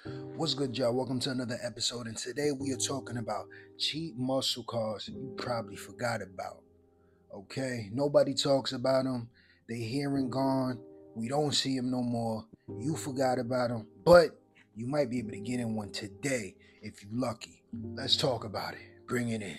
What's good, y'all? Welcome to another episode, and today we are talking about cheap muscle cars you probably forgot about. Okay, nobody talks about them. They here and gone. We don't see them no more. You forgot about them, but you might be able to get in one today if you're lucky. Let's talk about it. Bring it in.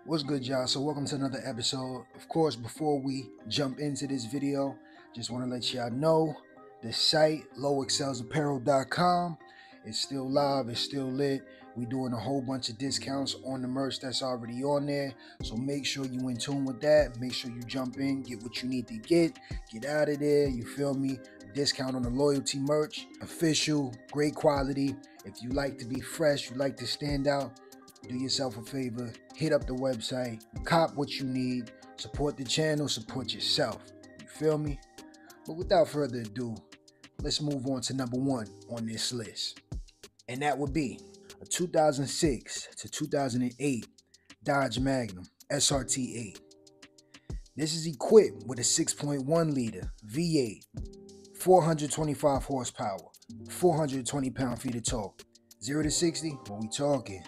What's good, y'all? So welcome to another episode. Of course, before we jump into this video, just want to let y'all know the site lowexcelsapparel.com is still live, it's still lit. We're doing a whole bunch of discounts on the merch that's already on there. So make sure you in tune with that. Make sure you jump in, get what you need to get out of there. You feel me? Discount on the loyalty merch, official, great quality. If you like to be fresh, you like to stand out, do yourself a favor, hit up the website, cop what you need, support the channel, support yourself. You feel me? But without further ado, let's move on to number one on this list. And that would be a 2006 to 2008 Dodge Magnum SRT8. This is equipped with a 6.1 liter V8, 425 horsepower, 420 pound-feet of torque. 0 to 60, what we talking?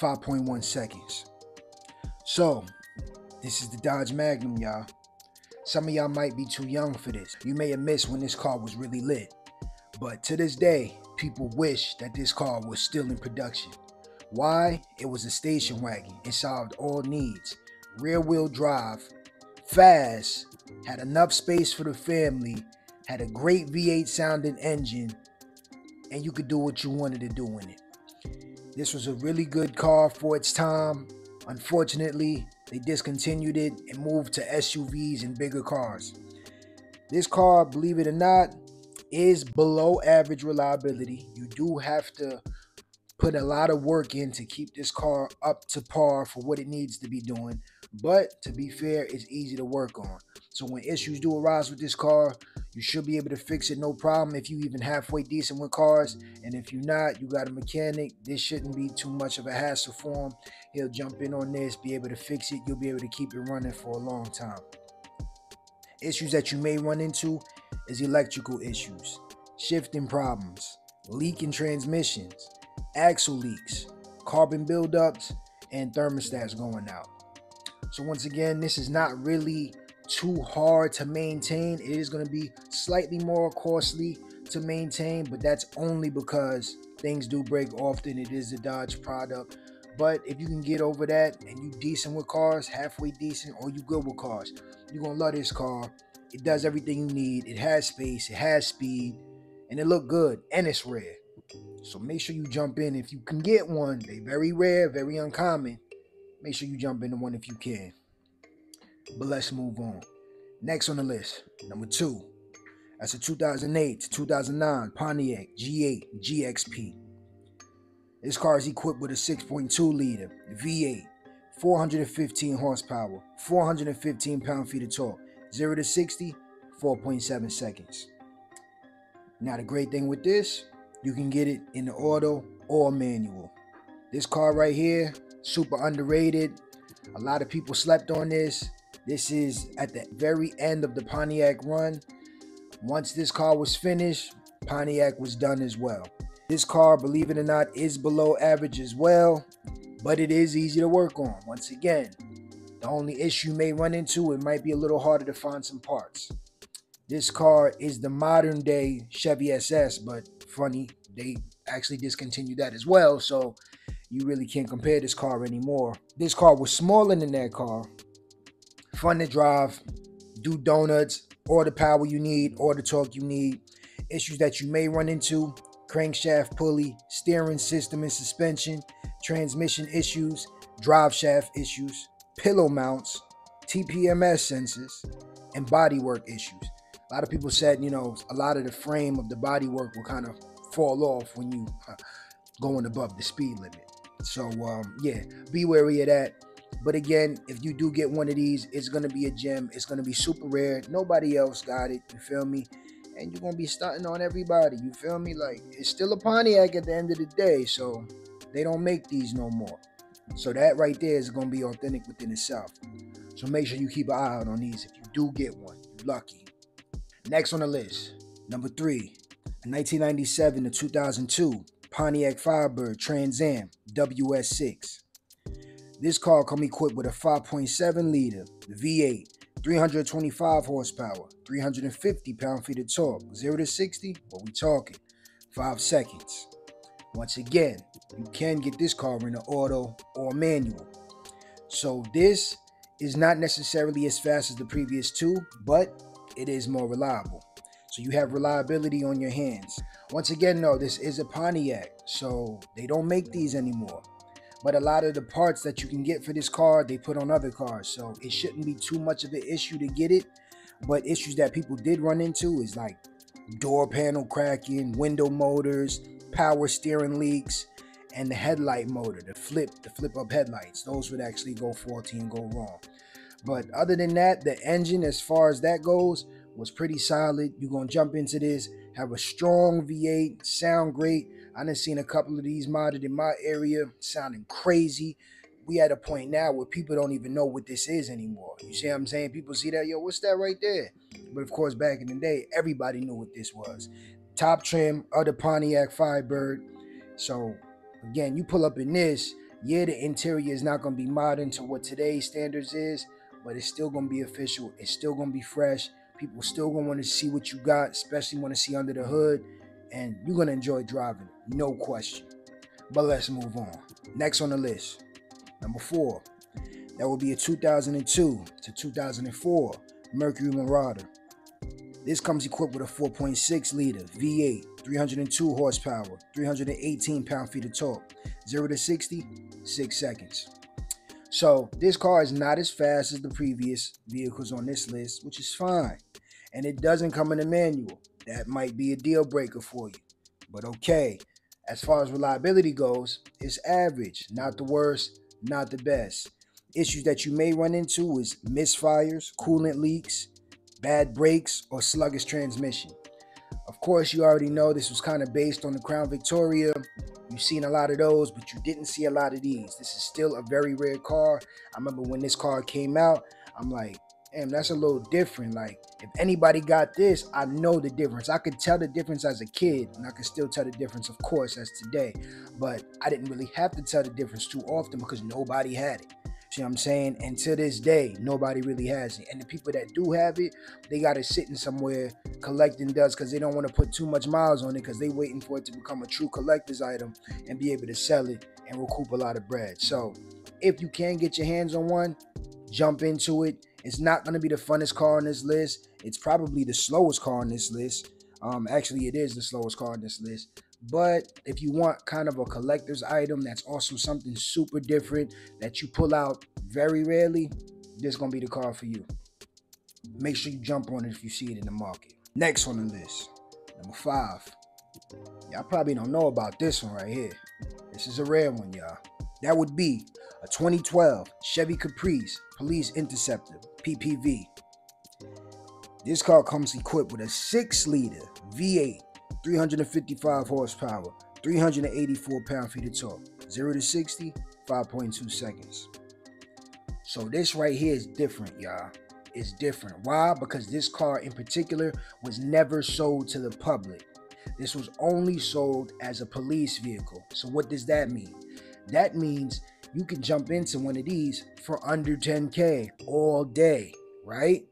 5.1 seconds. So, this is the Dodge Magnum, y'all. Some of y'all might be too young for this. You may have missed when this car was really lit. But to this day, people wish that this car was still in production. Why? It was a station wagon. It solved all needs. Rear wheel drive, fast, had enough space for the family, had a great V8 sounding engine, and you could do what you wanted to do in it. This was a really good car for its time. Unfortunately, they discontinued it and moved to SUVs and bigger cars. This car, believe it or not, is below average reliability. You do have to put a lot of work in to keep this car up to par for what it needs to be doing. But to be fair, it's easy to work on. So when issues do arise with this car, you should be able to fix it no problem if you even halfway decent with cars. And if you're not, you got a mechanic, this shouldn't be too much of a hassle for him. He'll jump in on this, be able to fix it. You'll be able to keep it running for a long time. Issues that you may run into is electrical issues, shifting problems, leaking transmissions, axle leaks, carbon buildups, and thermostats going out. So once again, this is not really too hard to maintain. It is going to be slightly more costly to maintain, but that's only because things do break often. It is a Dodge product. But if you can get over that and you decent with cars, halfway decent, or you good with cars, you're going to love this car. It does everything you need. It has space, it has speed, and it look good, and it's rare. So make sure you jump in if you can get one. They're very rare, very uncommon. Make sure you jump into one if you can. But let's move on. Next on the list, number two. That's a 2008 to 2009 Pontiac G8 GXP. This car is equipped with a 6.2 liter V8, 415 horsepower, 415 pound-feet of torque. 0 to 60, 4.7 seconds. Now the great thing with this, you can get it in the auto or manual. This car right here, super underrated. A lot of people slept on this. This is at the very end of the Pontiac run. Once this car was finished, Pontiac was done as well. This car, believe it or not, is below average as well, but it is easy to work on. Once again, the only issue you may run into, it might be a little harder to find some parts. This car is the modern day Chevy SS, but funny, they actually discontinued that as well, so you really can't compare this car anymore. This car was smaller than that car. Fun to drive, do donuts, or the power you need, or the torque you need. Issues that you may run into: crankshaft pulley, steering system and suspension, transmission issues, drive shaft issues, pillow mounts, TPMS sensors, and bodywork issues. A lot of people said, a lot of the frame of the bodywork will kind of fall off when you going above the speed limit. So yeah, be wary of that. But again, if you do get one of these, it's going to be a gem. It's going to be super rare. Nobody else got it. You feel me? And you're going to be stunting on everybody. You feel me? Like, it's still a Pontiac at the end of the day. So they don't make these no more. So that right there is going to be authentic within itself. So make sure you keep an eye out on these. If you do get one, you're lucky. Next on the list, number 3, a 1997 to 2002 Pontiac Firebird Trans Am WS6. This car comes equipped with a 5.7 liter V8, 325 horsepower, 350 pound-feet of torque. 0 to 60, what we talking? 5 seconds. Once again, you can get this car in an auto or manual. So this is not necessarily as fast as the previous two, but it is more reliable. So you have reliability on your hands. Once again, though, this is a Pontiac, so they don't make these anymore. But a lot of the parts that you can get for this car, they put on other cars. So it shouldn't be too much of an issue to get it. But issues that people did run into is like door panel cracking, window motors, power steering leaks, and the headlight motor, the flip up headlights. Those would actually go faulty and go wrong. But other than that, the engine, as far as that goes, was pretty solid. You're going to jump into this, have a strong V8, sound great. I done seen a couple of these modded in my area, sounding crazy. We at a point now where people don't even know what this is anymore. You see what I'm saying? People see that, yo, what's that right there? But of course, back in the day, everybody knew what this was. Top trim of the Pontiac Firebird. So again, you pull up in this, yeah, the interior is not going to be modern to what today's standards is, but it's still going to be official. It's still going to be fresh. People still going to want to see what you got, especially want to see under the hood, and you're going to enjoy driving, no question. But let's move on. Next on the list, number 4, that will be a 2002 to 2004 Mercury Marauder. This comes equipped with a 4.6 liter V8, 302 horsepower, 318 pound-feet of torque. 0 to 60, 6 seconds. So this car is not as fast as the previous vehicles on this list, which is fine. And it doesn't come in a manual. That might be a deal breaker for you. But okay, as far as reliability goes, it's average. Not the worst, not the best. Issues that you may run into is misfires, coolant leaks, bad brakes, or sluggish transmission. Of course, you already know this was kind of based on the Crown Victoria. You've seen a lot of those, but you didn't see a lot of these. This is still a very rare car. I remember when this car came out, I'm like, damn, that's a little different. Like, if anybody got this, I know the difference. I could tell the difference as a kid, and I could still tell the difference, of course, as today. But I didn't really have to tell the difference too often because nobody had it. See what I'm saying? And to this day, nobody really has it. And the people that do have it, they got it sitting somewhere collecting dust because they don't want to put too much miles on it because they waiting for it to become a true collector's item and be able to sell it and recoup a lot of bread. So if you can get your hands on one, jump into it. It's not going to be the funnest car on this list. It's probably the slowest car on this list. Actually, it is the slowest car on this list. But if you want kind of a collector's item that's also something super different that you pull out very rarely, this is going to be the car for you. Make sure you jump on it if you see it in the market. Next on the list, number 5. Y'all probably don't know about this one right here. This is a rare one, y'all. That would be a 2012 Chevy Caprice Police Interceptor PPV. This car comes equipped with a 6-liter V8, 355 horsepower, 384 pound-feet of torque. 0 to 60, 5.2 seconds. So this right here is different, y'all. It's different. Why? Because this car in particular was never sold to the public. This was only sold as a police vehicle. So what does that mean? That means you can jump into one of these for under 10K all day, right?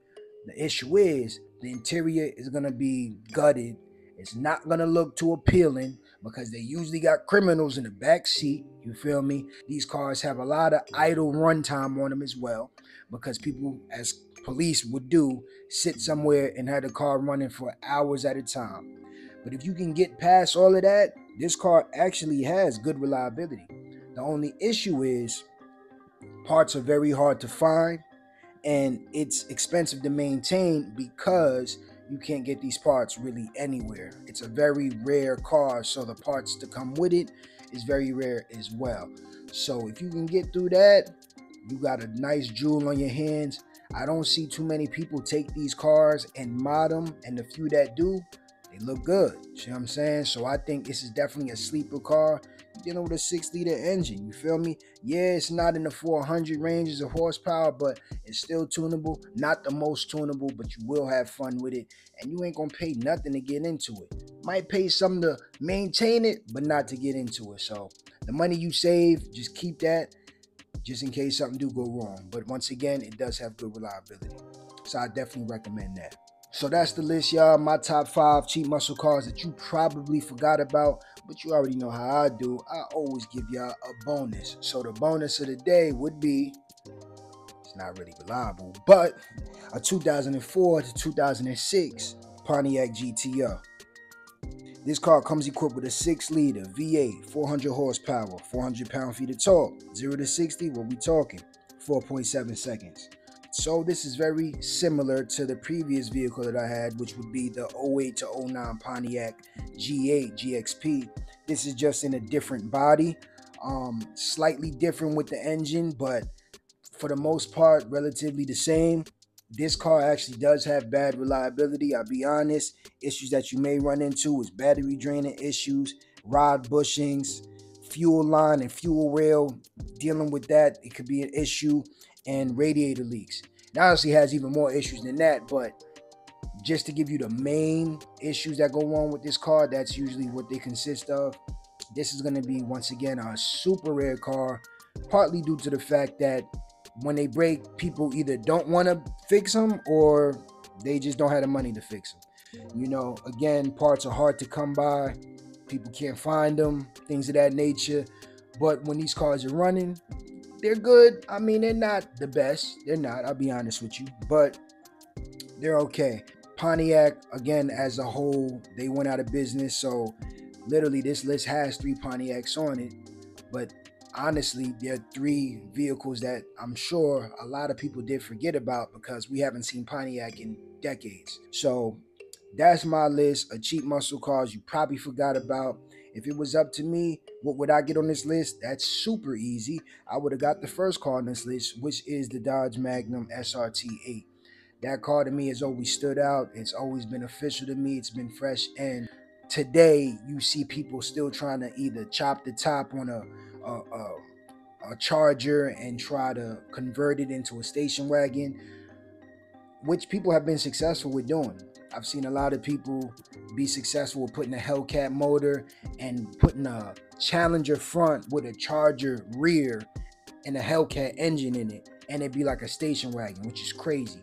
The issue is the interior is going to be gutted. It's not going to look too appealing because they usually got criminals in the back seat. You feel me? These cars have a lot of idle runtime on them as well because people, as police would do, sit somewhere and have the car running for hours at a time. But if you can get past all of that, this car actually has good reliability. The only issue is parts are very hard to find and it's expensive to maintain because you can't get these parts really anywhere. It's a very rare car, so the parts to come with it is very rare as well. So if you can get through that, you got a nice jewel on your hands. I don't see too many people take these cars and mod them, and the few that do, they look good. See what I'm saying? So I think this is definitely a sleeper car. You're dealing with a 6-liter engine, you feel me? Yeah, it's not in the 400 ranges of horsepower, but it's still tunable. Not the most tunable, but you will have fun with it, and you ain't gonna pay nothing to get into it. Might pay something to maintain it, but not to get into it. So the money you save, just keep that just in case something do go wrong. But once again, it does have good reliability, so I definitely recommend that. So that's the list, y'all. My top 5 cheap muscle cars that you probably forgot about, but you already know how I do. I always give y'all a bonus. So the bonus of the day would be, it's not really reliable, but a 2004 to 2006 Pontiac GTO. This car comes equipped with a 6-liter V8, 400 horsepower, 400 pound-feet of torque. 0 to 60, what we talking? 4.7 seconds. So this is very similar to the previous vehicle that I had, which would be the 08 to 09 Pontiac G8 GXP. This is just in a different body, slightly different with the engine, but for the most part, relatively the same. This car actually does have bad reliability, I'll be honest. Issues that you may run into is battery draining issues, rod bushings, fuel line and fuel rail. Dealing with that, it could be an issue, and radiator leaks. It honestly has even more issues than that, but just to give you the main issues that go on with this car, that's usually what they consist of. This is going to be, once again, a super rare car, partly due to the fact that when they break, people either don't want to fix them or they just don't have the money to fix them. You know, again, parts are hard to come by. People can't find them, things of that nature. But when these cars are running, they're good. I mean, they're not the best. They're not, I'll be honest with you, but they're okay. Pontiac, again, as a whole, they went out of business. So literally this list has 3 Pontiacs on it. But honestly, there are 3 vehicles that I'm sure a lot of people did forget about because we haven't seen Pontiac in decades. So that's my list of cheap muscle cars you probably forgot about. If it was up to me, what would I get on this list? That's super easy. I would have got the first car on this list, which is the Dodge Magnum SRT8. That car to me has always stood out. It's always been official to me. It's been fresh. And today you see people still trying to either chop the top on a Charger and try to convert it into a station wagon, which people have been successful with doing. I've seen a lot of people be successful with putting a Hellcat motor and putting a Challenger front with a Charger rear and a Hellcat engine in it, and it'd be like a station wagon, which is crazy.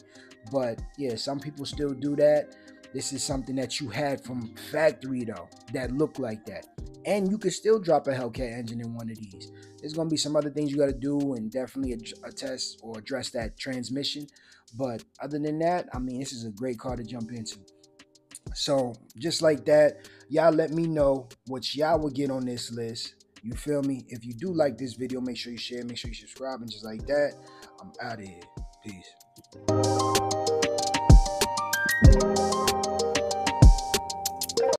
But yeah, some people still do that. This is something that you had from factory though, that looked like that. And you could still drop a Hellcat engine in one of these. There's gonna be some other things you gotta do and definitely attest or address that transmission. But other than that, I mean, this is a great car to jump into. So just like that, y'all let me know what y'all would get on this list. You feel me? If you do like this video, make sure you share, make sure you subscribe, and just like that, I'm out of here. Peace.